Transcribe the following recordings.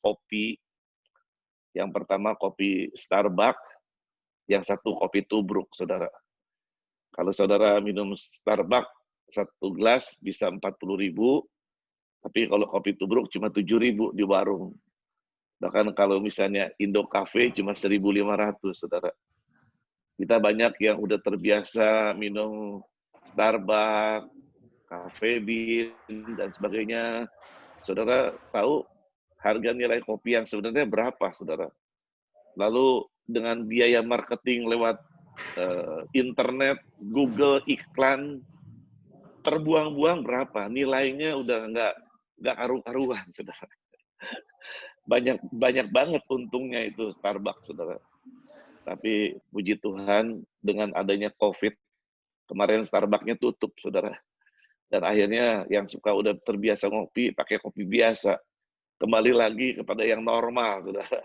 kopi. Yang pertama kopi Starbucks, yang satu kopi tubruk, saudara. Kalau saudara minum Starbucks, satu gelas bisa 40.000, tapi kalau kopi tubruk cuma 7.000 di warung. Bahkan kalau misalnya Indo Cafe cuma 1.500, saudara. Kita banyak yang udah terbiasa minum Starbucks, Cafe Bean, dan sebagainya. Saudara tahu harga nilai kopi yang sebenarnya berapa, saudara? Lalu dengan biaya marketing lewat internet, Google, iklan, terbuang-buang berapa? Nilainya udah nggak karu-karuan, saudara. Banyak banget untungnya itu Starbucks, saudara. Tapi puji Tuhan dengan adanya COVID, kemarin Starbucks-nya tutup, saudara. Dan akhirnya yang suka udah terbiasa ngopi, pakai kopi biasa. Kembali lagi kepada yang normal, saudara.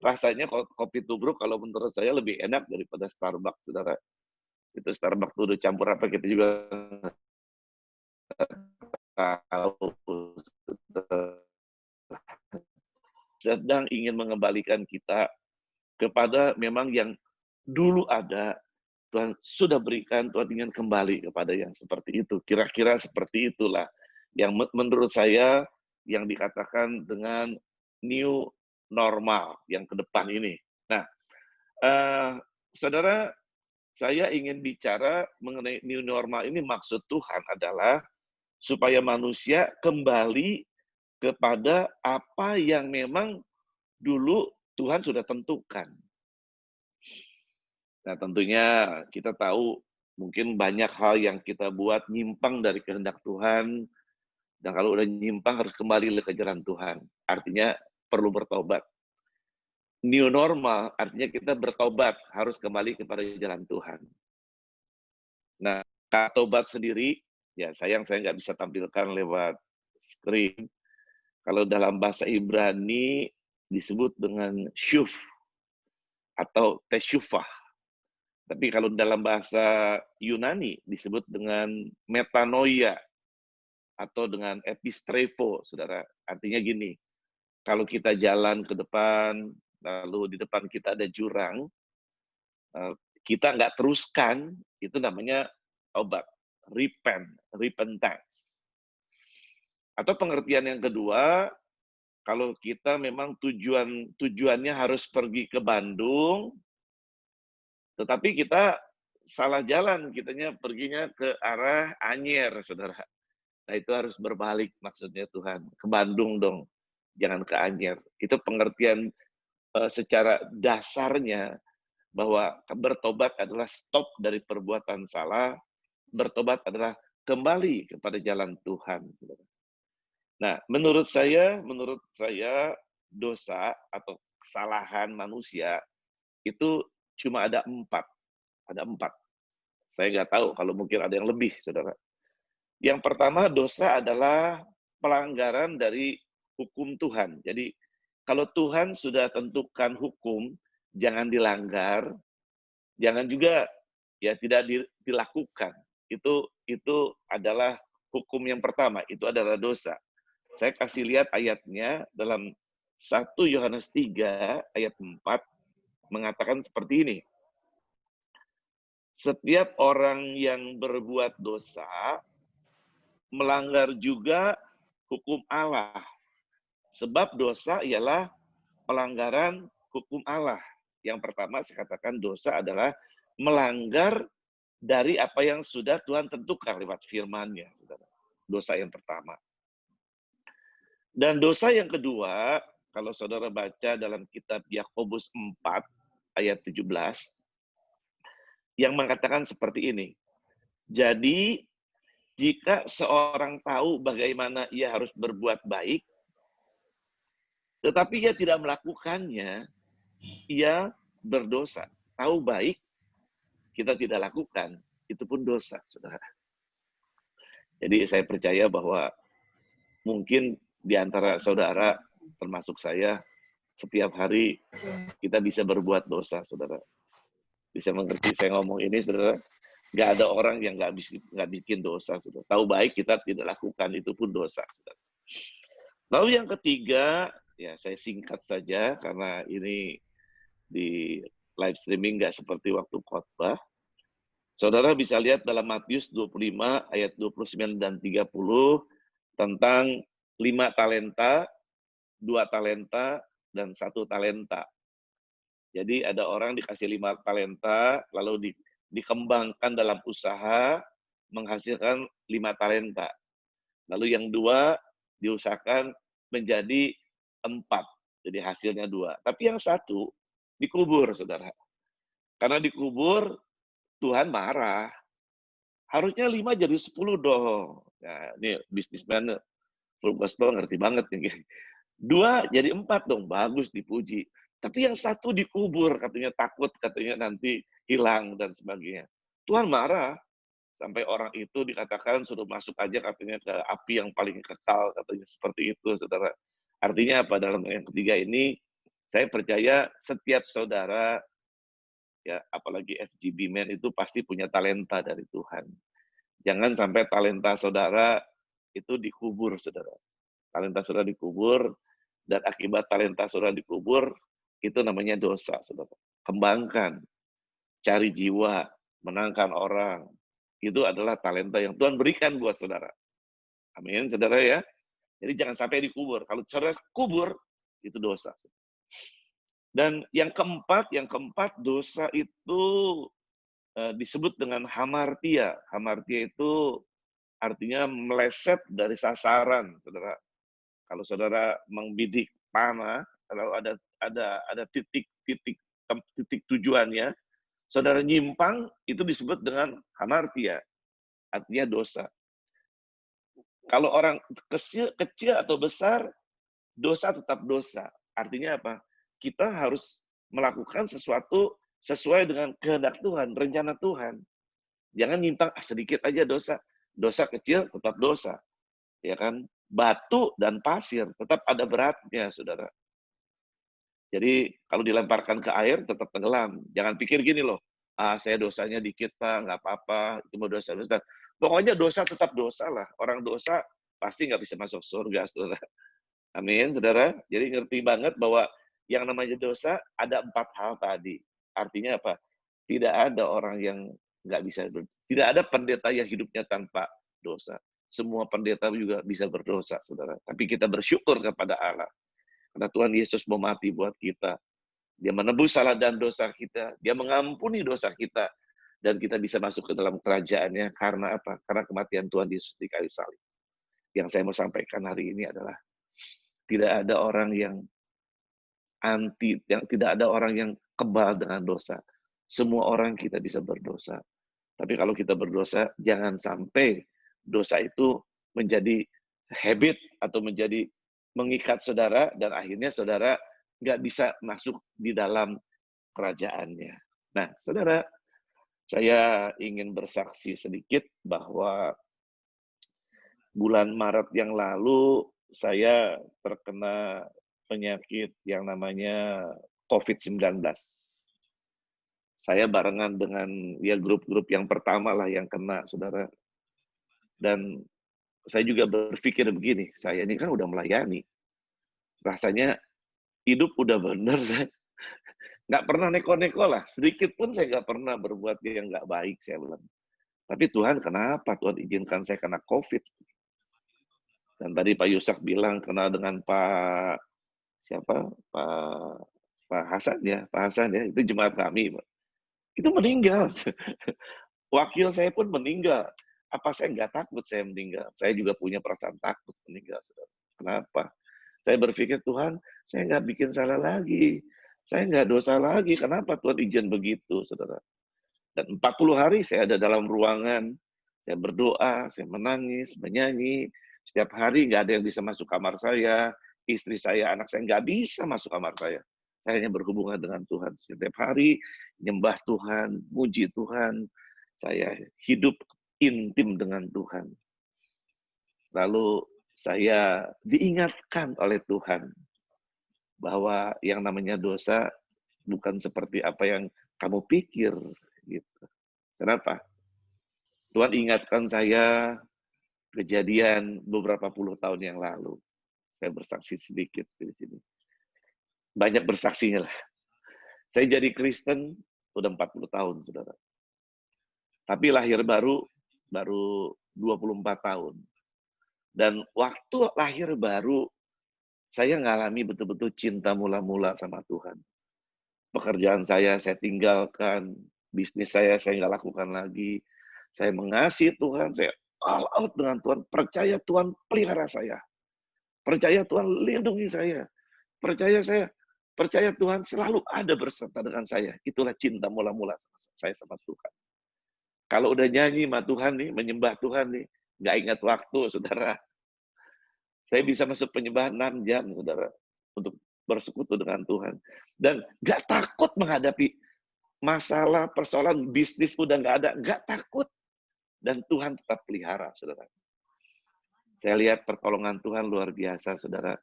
Rasanya kopi tubruk kalau menurut saya lebih enak daripada Starbucks, saudara. Itu Starbucks tuh udah campur apa kita juga tahu. Sedang ingin mengembalikan kita kepada memang yang dulu ada, Tuhan sudah berikan, Tuhan ingin kembali kepada yang seperti itu. Kira-kira seperti itulah yang menurut saya yang dikatakan dengan new normal yang ke depan ini. Nah, saudara, saya ingin bicara mengenai new normal ini, maksud Tuhan adalah supaya manusia kembali kepada apa yang memang dulu Tuhan sudah tentukan. Nah, tentunya kita tahu mungkin banyak hal yang kita buat nyimpang dari kehendak Tuhan, dan kalau udah nyimpang harus kembali ke jalan Tuhan. Artinya perlu bertobat. New normal artinya kita bertobat, harus kembali kepada jalan Tuhan. Nah, tobat sendiri, ya sayang saya nggak bisa tampilkan lewat screen. Kalau dalam bahasa Ibrani disebut dengan syuf atau teshuvah. Tapi kalau dalam bahasa Yunani disebut dengan metanoia atau dengan epistrepo, saudara. Artinya gini, kalau kita jalan ke depan, lalu di depan kita ada jurang, kita nggak teruskan, itu namanya tobat, repentance. Atau pengertian yang kedua, kalau kita memang tujuannya harus pergi ke Bandung, tetapi kita salah jalan, kitanya perginya ke arah Anyer, saudara. Nah, itu harus berbalik maksudnya Tuhan. Ke Bandung dong, jangan ke Anyer. Itu pengertian secara dasarnya bahwa bertobat adalah stop dari perbuatan salah, bertobat adalah kembali kepada jalan Tuhan. Saudara. Nah, menurut saya dosa atau kesalahan manusia itu cuma ada 4. Ada 4. Saya nggak tahu kalau mungkin ada yang lebih, saudara. Yang pertama, dosa adalah pelanggaran dari hukum Tuhan. Jadi, kalau Tuhan sudah tentukan hukum, jangan dilanggar, jangan juga ya tidak dilakukan. Itu adalah hukum yang pertama, itu adalah dosa. Saya kasih lihat ayatnya dalam 1 Yohanes 3 ayat 4 mengatakan seperti ini. Setiap orang yang berbuat dosa melanggar juga hukum Allah. Sebab dosa ialah pelanggaran hukum Allah. Yang pertama saya katakan dosa adalah melanggar dari apa yang sudah Tuhan tentukan lewat firman-Nya, saudara. Dosa yang pertama. Dan dosa yang kedua, kalau saudara baca dalam kitab Yakobus 4 ayat 17, yang mengatakan seperti ini. Jadi, jika seorang tahu bagaimana ia harus berbuat baik, tetapi ia tidak melakukannya, ia berdosa. Tahu baik, kita tidak lakukan, itu pun dosa, saudara. Jadi saya percaya bahwa mungkin di antara saudara, termasuk saya, setiap hari kita bisa berbuat dosa, saudara. Bisa mengerti saya ngomong ini, saudara? Nggak ada orang yang nggak bikin dosa, saudara. Tahu baik kita tidak lakukan, itu pun dosa, saudara. Lalu yang ketiga, Ya, saya singkat saja karena ini di live streaming nggak seperti waktu khotbah. Saudara bisa lihat dalam Matius 25 ayat 29 dan 30 tentang 5 talenta, 2 talenta, dan 1 talenta. Jadi ada orang dikasih 5 talenta, lalu dikembangkan dalam usaha, menghasilkan 5 talenta. Lalu yang 2 diusahakan menjadi 4, jadi hasilnya 2. Tapi yang 1 dikubur, saudara. Karena dikubur, Tuhan marah. Harusnya 5 jadi 10 dong. Nah, ini bisnismen full gospel ngerti banget nih. 2 jadi 4 dong, bagus dipuji. Tapi yang 1 dikubur, katanya takut, katanya nanti hilang dan sebagainya. Tuhan marah, sampai orang itu dikatakan suruh masuk aja katanya ke api yang paling kekal, katanya seperti itu, saudara. Artinya apa? Dalam yang ketiga ini, saya percaya setiap saudara, ya apalagi FGB Man itu pasti punya talenta dari Tuhan. Jangan sampai talenta saudara itu dikubur, saudara. Talenta saudara dikubur, dan akibat talenta saudara dikubur, itu namanya dosa, saudara. Kembangkan, cari jiwa, menangkan orang. Itu adalah talenta yang Tuhan berikan buat saudara. Amin, saudara ya. Jadi jangan sampai dikubur. Kalau saudara kubur, itu dosa. Dan yang keempat dosa itu disebut dengan hamartia. Hamartia itu artinya meleset dari sasaran, saudara. Kalau saudara membidik panah, kalau ada titik tujuannya, saudara nyimpang, itu disebut dengan hamartia, artinya dosa. Kalau orang kecil atau besar, dosa tetap dosa. Artinya apa? Kita harus melakukan sesuatu sesuai dengan kehendak Tuhan, rencana Tuhan. Jangan nyimpang, sedikit aja dosa. Dosa kecil tetap dosa. Ya kan? Batu dan pasir tetap ada beratnya, saudara. Jadi kalau dilemparkan ke air tetap tenggelam. Jangan pikir gini loh, saya dosanya dikit Pak, nggak apa-apa, itu mau dosa besar. Pokoknya dosa tetap dosa lah. Orang dosa pasti nggak bisa masuk surga, saudara. Amin, saudara. Jadi ngerti banget bahwa yang namanya dosa ada 4 hal tadi. Artinya apa? Tidak ada orang yang nggak bisa, tidak ada pendeta yang hidupnya tanpa dosa. Semua pendeta juga bisa berdosa, saudara. Tapi kita bersyukur kepada Allah. Karena Tuhan Yesus mau mati buat kita. Dia menebus salah dan dosa kita. Dia mengampuni dosa kita. Dan kita bisa masuk ke dalam kerajaannya. Karena apa? Karena kematian Tuhan Yesus di kayu salib. Yang saya mau sampaikan hari ini adalah tidak ada orang yang tidak ada orang yang kebal dengan dosa. Semua orang kita bisa berdosa. Tapi kalau kita berdosa, jangan sampai dosa itu menjadi habit atau menjadi mengikat saudara, dan akhirnya saudara nggak bisa masuk di dalam kerajaannya. Nah, saudara, saya ingin bersaksi sedikit bahwa bulan Maret yang lalu saya terkena penyakit yang namanya COVID-19. Saya barengan dengan ya grup-grup yang pertama lah yang kena, saudara. Dan saya juga berpikir begini, saya ini kan udah melayani. Rasanya hidup udah bener, saya nggak pernah neko-neko lah. Sedikit pun saya nggak pernah berbuat yang nggak baik, saya bilang. Tapi Tuhan kenapa Tuhan izinkan saya kena COVID? Dan tadi Pak Yusak bilang kenal dengan Pak siapa? Pak Hasan ya, itu jemaat kami. Itu meninggal. Wakil saya pun meninggal. Apa saya nggak takut saya meninggal? Saya juga punya perasaan takut meninggal, saudara. Kenapa? Saya berpikir, Tuhan, saya nggak bikin salah lagi. Saya nggak dosa lagi. Kenapa Tuhan izin begitu, saudara? Dan 40 hari saya ada dalam ruangan. Saya berdoa, saya menangis, menyanyi. Setiap hari nggak ada yang bisa masuk kamar saya. Istri saya, anak saya nggak bisa masuk kamar saya. Saya hanya berhubungan dengan Tuhan. Setiap hari nyembah Tuhan, muji Tuhan. Saya hidup intim dengan Tuhan. Lalu saya diingatkan oleh Tuhan bahwa yang namanya dosa bukan seperti apa yang kamu pikir, gitu. Kenapa? Tuhan ingatkan saya kejadian beberapa puluh tahun yang lalu. Saya bersaksi sedikit di sini. banyak bersaksinya lah. Saya jadi Kristen udah 40 tahun, Saudara. Tapi lahir baru 24 tahun. Dan waktu lahir baru, saya ngalami betul-betul cinta mula-mula sama Tuhan. Pekerjaan saya tinggalkan, bisnis saya nggak lakukan lagi. Saya mengasihi Tuhan, saya all out dengan Tuhan, percaya Tuhan pelihara saya. Percaya Tuhan lindungi saya. Percaya Tuhan selalu ada berserta dengan saya. Itulah cinta mula-mula saya sama Tuhan. Kalau udah nyanyi sama Tuhan nih, menyembah Tuhan nih, nggak ingat waktu, Saudara. Saya bisa masuk penyembahan 6 jam, Saudara, untuk bersekutu dengan Tuhan. Dan nggak takut menghadapi masalah, persoalan bisnis udah nggak ada, nggak takut. Dan Tuhan tetap pelihara, Saudara. Saya lihat pertolongan Tuhan luar biasa, Saudara.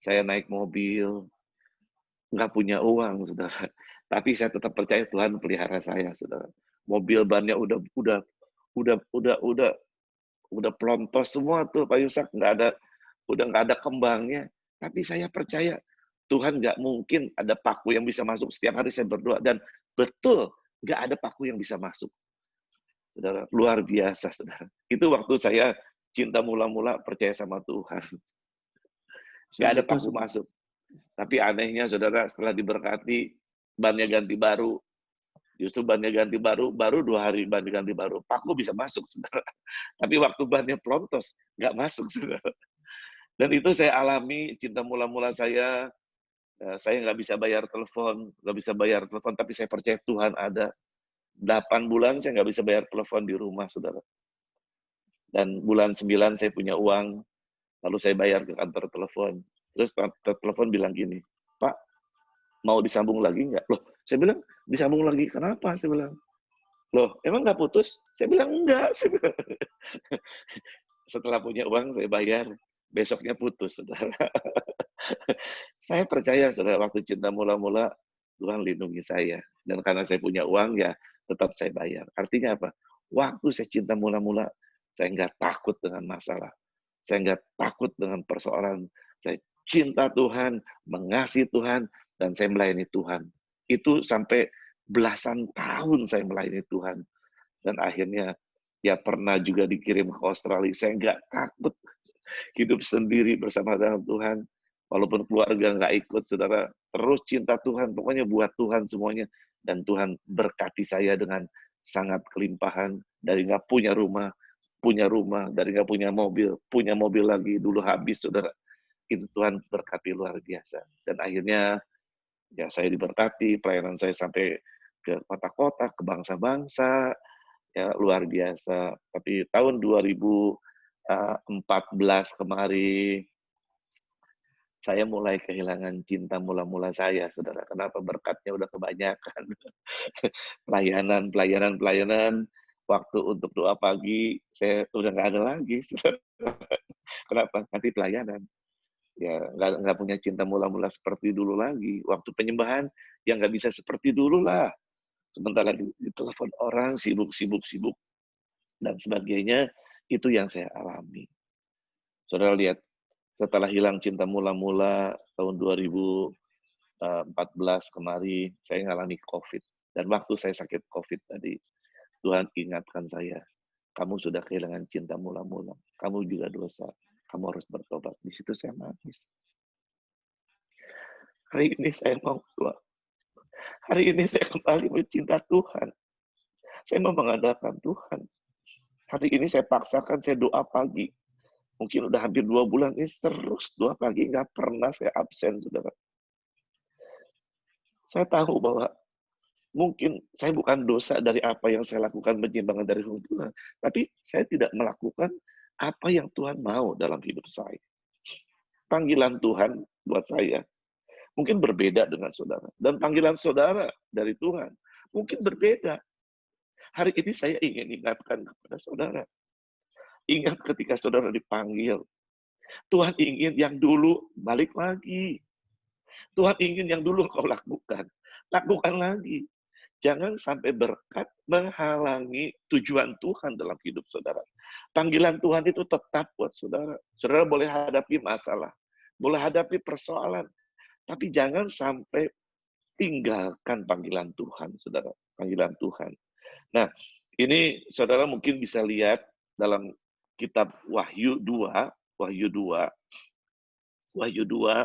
Saya naik mobil, nggak punya uang, Saudara. Tapi saya tetap percaya Tuhan pelihara saya, Saudara. Mobil bannya udah pelontos semua tuh, Pak Yusak, udah nggak ada kembangnya. Tapi saya percaya Tuhan nggak mungkin ada paku yang bisa masuk. Setiap hari saya berdoa dan betul nggak ada paku yang bisa masuk. Saudara, luar biasa, Saudara. Itu waktu saya cinta mula-mula percaya sama Tuhan. Nggak ada paku masuk. Tapi anehnya, Saudara, setelah diberkati, bannya ganti baru. Justru bannya ganti baru 2 hari bannya ganti baru. Paku bisa masuk, Saudara. Tapi waktu bannya pelontos, nggak masuk, Saudara. Dan itu saya alami, cinta mula-mula saya nggak bisa bayar telepon, tapi saya percaya Tuhan ada. 8 bulan saya nggak bisa bayar telepon di rumah, Saudara. Dan bulan 9 saya punya uang, lalu saya bayar ke kantor telepon. Terus kantor telepon bilang gini, "Pak, mau disambung lagi nggak?" Loh, saya bilang, "Disambung lagi, kenapa?" Saya bilang. "Loh, emang nggak putus?" Saya bilang, "Enggak." Setelah punya uang, saya bayar. Besoknya putus, Saudara. Saya percaya, Saudara, waktu cinta mula-mula, Tuhan lindungi saya. Dan karena saya punya uang, ya tetap saya bayar. Artinya apa? Waktu saya cinta mula-mula, saya nggak takut dengan masalah. Saya nggak takut dengan persoalan. Saya cinta Tuhan, mengasihi Tuhan, dan saya melayani Tuhan. Itu sampai belasan tahun saya melayani Tuhan. Dan akhirnya, ya pernah juga dikirim ke Australia. Saya nggak takut hidup sendiri bersama dengan Tuhan. Walaupun keluarga nggak ikut, Saudara, terus cinta Tuhan, pokoknya buat Tuhan semuanya. Dan Tuhan berkati saya dengan sangat kelimpahan, dari nggak punya rumah, dari nggak punya mobil lagi, dulu habis, Saudara. Itu Tuhan berkati luar biasa. Dan akhirnya, ya saya diberkati, pelayanan saya sampai ke kota-kota, ke bangsa-bangsa, ya luar biasa. Tapi tahun 2014 kemarin, saya mulai kehilangan cinta mula-mula saya, Saudara. Kenapa? Berkatnya udah kebanyakan. Pelayanan, waktu untuk doa pagi, saya udah nggak ada lagi, Saudara. Kenapa? Nanti pelayanan. Ya, nggak punya cinta mula-mula seperti dulu lagi. Waktu penyembahan, ya nggak bisa seperti dulu lah. Sebentar lagi ditelepon orang, sibuk, dan sebagainya, itu yang saya alami. Saudara lihat, setelah hilang cinta mula-mula tahun 2014 kemarin, saya ngalami COVID. Dan waktu saya sakit COVID tadi, Tuhan ingatkan saya, kamu sudah kehilangan cinta mula-mula. Kamu juga dosa. Kamu harus bertobat. Di situ saya nangis. Hari ini saya mau doa. Hari ini saya kembali mencinta Tuhan. Saya mau mengandalkan Tuhan. Hari ini saya paksakan saya doa pagi. Mungkin udah hampir 2 bulan ini terus doa pagi, nggak pernah saya absen, Saudara. Saya tahu bahwa mungkin saya bukan dosa dari apa yang saya lakukan penyimpangan dari hukum Tuhan, tapi saya tidak melakukan apa yang Tuhan mau dalam hidup saya. Panggilan Tuhan buat saya mungkin berbeda dengan saudara, dan panggilan saudara dari Tuhan mungkin berbeda. Hari ini saya ingin ingatkan kepada saudara, ingat ketika saudara dipanggil, Tuhan ingin yang dulu balik lagi. Tuhan ingin yang dulu kau lakukan lagi. Jangan sampai berkat menghalangi tujuan Tuhan dalam hidup saudara. Panggilan Tuhan itu tetap buat saudara. Saudara boleh hadapi masalah, boleh hadapi persoalan, Tapi jangan sampai tinggalkan panggilan Tuhan, saudara. Panggilan Tuhan. Nah, ini saudara mungkin bisa lihat dalam kitab Wahyu 2, Wahyu 2, Wahyu 2,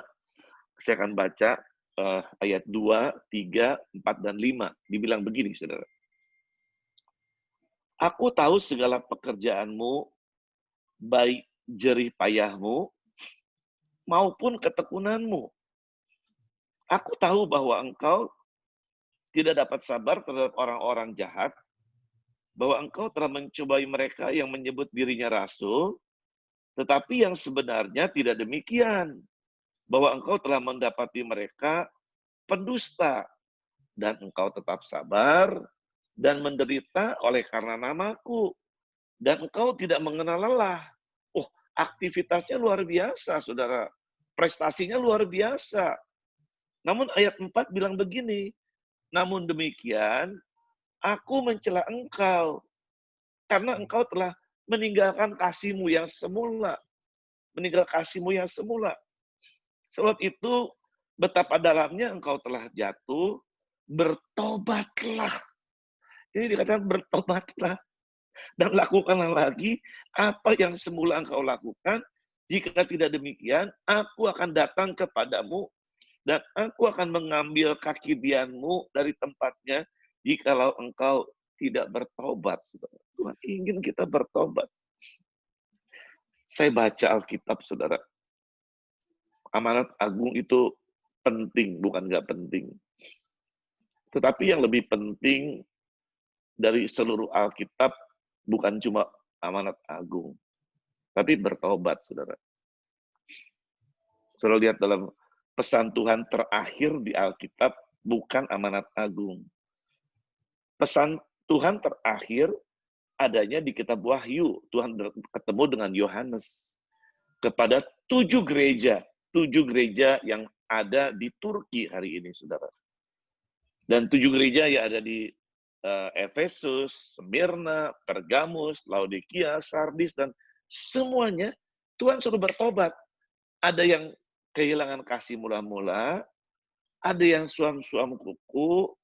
saya akan baca ayat 2, 3, 4, dan 5. Dibilang begini, saudara. Aku tahu segala pekerjaanmu, baik jerih payahmu, maupun ketekunanmu. Aku tahu bahwa engkau tidak dapat sabar terhadap orang-orang jahat, bahwa engkau telah mencobai mereka yang menyebut dirinya rasul, tetapi yang sebenarnya tidak demikian, bahwa engkau telah mendapati mereka pendusta, dan engkau tetap sabar dan menderita oleh karena namaku, dan engkau tidak mengenal lelah. Oh, aktivitasnya luar biasa, saudara. Prestasinya luar biasa. Namun ayat 4 bilang begini, namun demikian, aku mencela engkau, karena engkau telah meninggalkan kasihmu yang semula. Meninggal kasihmu yang semula. Sebab itu, betapa dalamnya engkau telah jatuh, bertobatlah. Ini dikatakan bertobatlah. Dan lakukanlah lagi apa yang semula engkau lakukan. Jika tidak demikian, aku akan datang kepadamu, dan aku akan mengambil kaki dianmu dari tempatnya, jikalau engkau tidak bertobat. Saudara. Tuhan ingin kita bertobat. Saya baca Alkitab, saudara. Amanat agung itu penting, bukan nggak penting. Tetapi yang lebih penting dari seluruh Alkitab bukan cuma amanat agung, tapi bertobat, saudara. Saudara lihat dalam pesan Tuhan terakhir di Alkitab bukan amanat agung. Pesan Tuhan terakhir adanya di kitab Wahyu. Tuhan ketemu dengan Yohanes kepada 7 gereja yang ada di Turki hari ini, saudara. Dan 7 gereja yang ada di Efesus, Smyrna, Pergamus, Laodikia, Sardis, dan semuanya Tuhan suruh bertobat. Ada yang kehilangan kasih mula-mula, ada yang suam-suam kuku,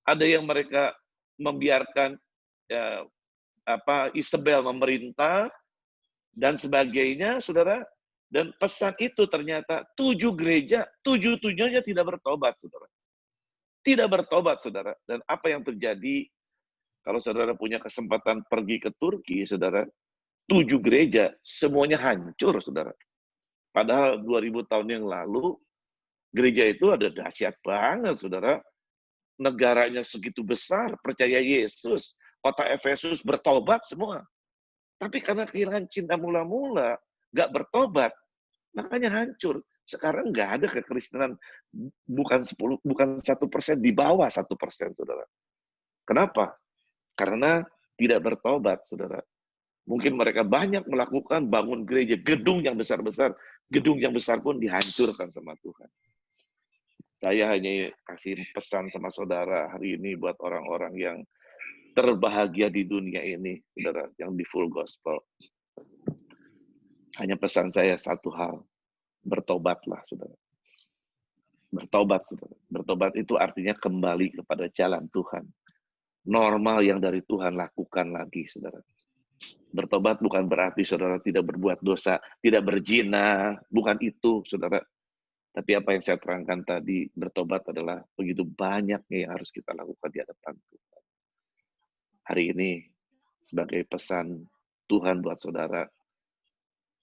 ada yang mereka membiarkan Isabel memerintah, dan sebagainya, saudara. Dan pesan itu ternyata 7 gereja, 7-7-nya tidak bertobat, saudara. Tidak bertobat, saudara. Dan apa yang terjadi, kalau saudara punya kesempatan pergi ke Turki, saudara, 7 gereja, semuanya hancur, saudara. Padahal 2000 tahun yang lalu, gereja itu ada dahsyat banget, saudara. Negaranya segitu besar, percaya Yesus. Kota Efesus bertobat semua. Tapi karena kehilangan cinta mula-mula, nggak bertobat, makanya hancur. Sekarang nggak ada kekristenan, bukan 1%, di bawah 1%, saudara. Kenapa? Karena tidak bertobat, saudara. Mungkin mereka banyak melakukan bangun gereja, gedung yang besar-besar, gedung yang besar pun dihancurkan sama Tuhan. Saya hanya kasih pesan sama saudara hari ini buat orang-orang yang terbahagia di dunia ini, saudara, yang di full gospel. Hanya pesan saya satu hal, bertobatlah, saudara. Bertobat, saudara. Bertobat itu artinya kembali kepada jalan Tuhan. Normal yang dari Tuhan lakukan lagi, saudara. Bertobat bukan berarti saudara tidak berbuat dosa, tidak berzina, bukan itu, saudara. Tapi apa yang saya terangkan tadi, bertobat adalah begitu banyaknya yang harus kita lakukan di hadapan Tuhan. Hari ini, sebagai pesan Tuhan buat saudara,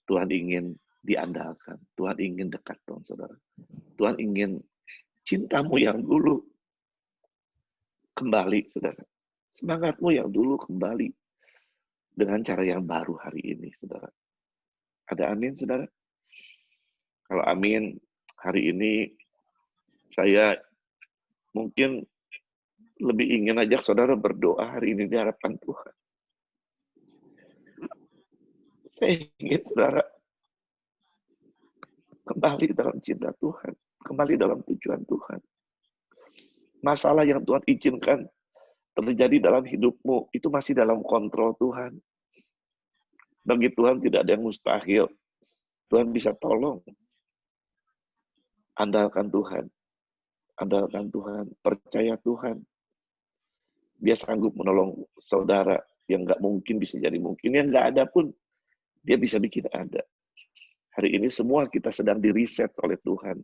Tuhan ingin diandalkan. Tuhan ingin dekat dengan saudara. Tuhan ingin cintamu yang dulu kembali, saudara. Semangatmu yang dulu kembali dengan cara yang baru hari ini, saudara. Ada amin, saudara? Kalau amin, hari ini saya mungkin lebih ingin ajak saudara berdoa hari ini di hadapan Tuhan. Saya ingin saudara kembali dalam cinta Tuhan, kembali dalam tujuan Tuhan. Masalah yang Tuhan izinkan terjadi dalam hidupmu, itu masih dalam kontrol Tuhan. Bagi Tuhan tidak ada yang mustahil. Tuhan bisa tolong. Andalkan Tuhan, andalkan Tuhan, percaya Tuhan. Dia sanggup menolong saudara yang nggak mungkin bisa jadi mungkin, yang nggak ada pun dia bisa bikin ada. Hari ini semua kita sedang di-reset oleh Tuhan.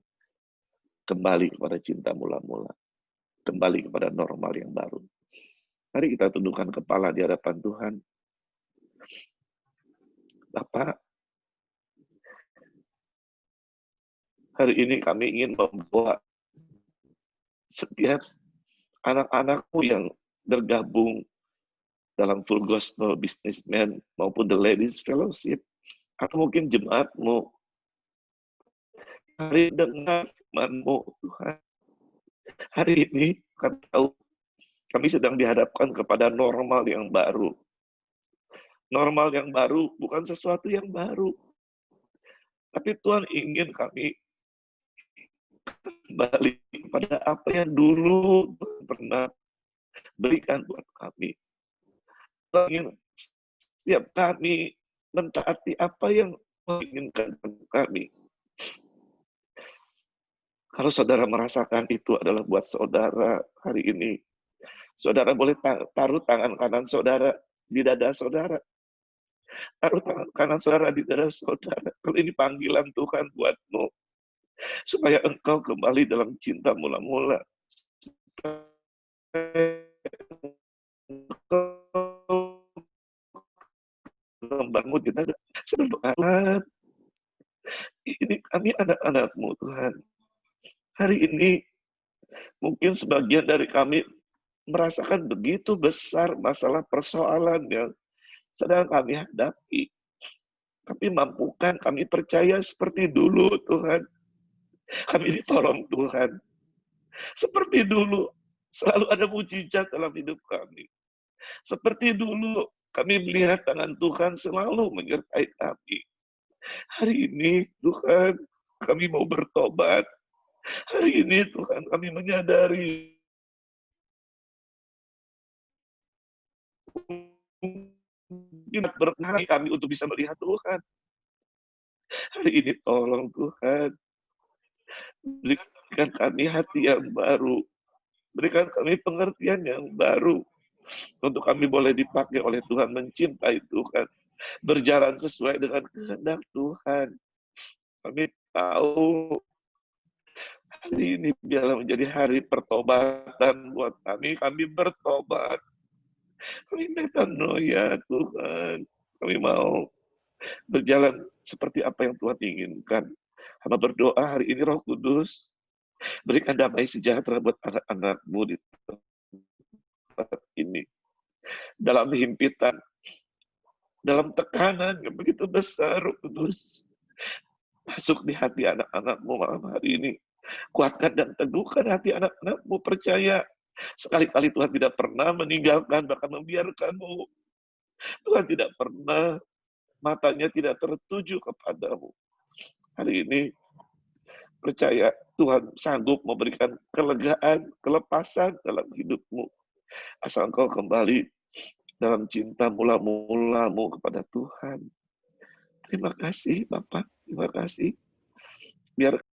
Kembali kepada cinta mula-mula. Kembali kepada normal yang baru. Mari kita tundukkan kepala di hadapan Tuhan. Bapak, hari ini kami ingin membawa setiap anak-anakmu yang bergabung dalam Full Gospel Businessman maupun The Ladies Fellowship, atau mungkin jemaatmu, hari dengar firman-Mu, Tuhan. Hari ini kami tahu kami sedang dihadapkan kepada normal yang baru. Normal yang baru bukan sesuatu yang baru. Tapi Tuhan ingin kami kembali kepada apa yang dulu Tuhan pernah berikan buat kami. Tuhan ingin setiap kami mentaati apa yang menginginkan kami. Kalau saudara merasakan itu adalah buat saudara hari ini, saudara boleh taruh tangan kanan saudara di dada saudara. Taruh tangan kanan saudara di dada saudara. Kalau ini panggilan Tuhan buatmu, supaya engkau kembali dalam cinta mula-mula. Membangun kita berdoa. Ini kami anak-anak-Mu Tuhan. Hari ini mungkin sebagian dari kami merasakan begitu besar masalah persoalan yang sedang kami hadapi. Tapi mampukan kami percaya seperti dulu Tuhan. Kami ditolong Tuhan. Seperti dulu, selalu ada mujizat dalam hidup kami. Seperti dulu, kami melihat tangan Tuhan selalu menyertai kami. Hari ini, Tuhan, kami mau bertobat. Hari ini, Tuhan, kami menyadari berkali kami untuk bisa melihat Tuhan. Hari ini tolong Tuhan, berikan kami hati yang baru. Berikan kami pengertian yang baru. Untuk kami boleh dipakai oleh Tuhan, mencintai Tuhan. Berjalan sesuai dengan kehendak Tuhan. Kami tahu hari ini biarlah menjadi hari pertobatan buat kami. Kami bertobat. Kami metanoia Tuhan. Kami mau berjalan seperti apa yang Tuhan inginkan. Hamba berdoa hari ini Roh Kudus, berikan damai sejahtera buat anak-anak-Mu di tempat ini. Dalam himpitan, dalam tekanan yang begitu besar, Roh Kudus, masuk di hati anak-anak-Mu malam hari ini. Kuatkan dan teguhkan hati anak-anak-Mu, percaya sekali-kali Tuhan tidak pernah meninggalkan, bahkan membiarkan-Mu. Tuhan tidak pernah, matanya tidak tertuju kepadamu. Hari ini, percaya Tuhan sanggup memberikan kelegaan, kelepasan dalam hidupmu. Asal engkau kembali dalam cinta mula-mulamu kepada Tuhan. Terima kasih Bapak, terima kasih.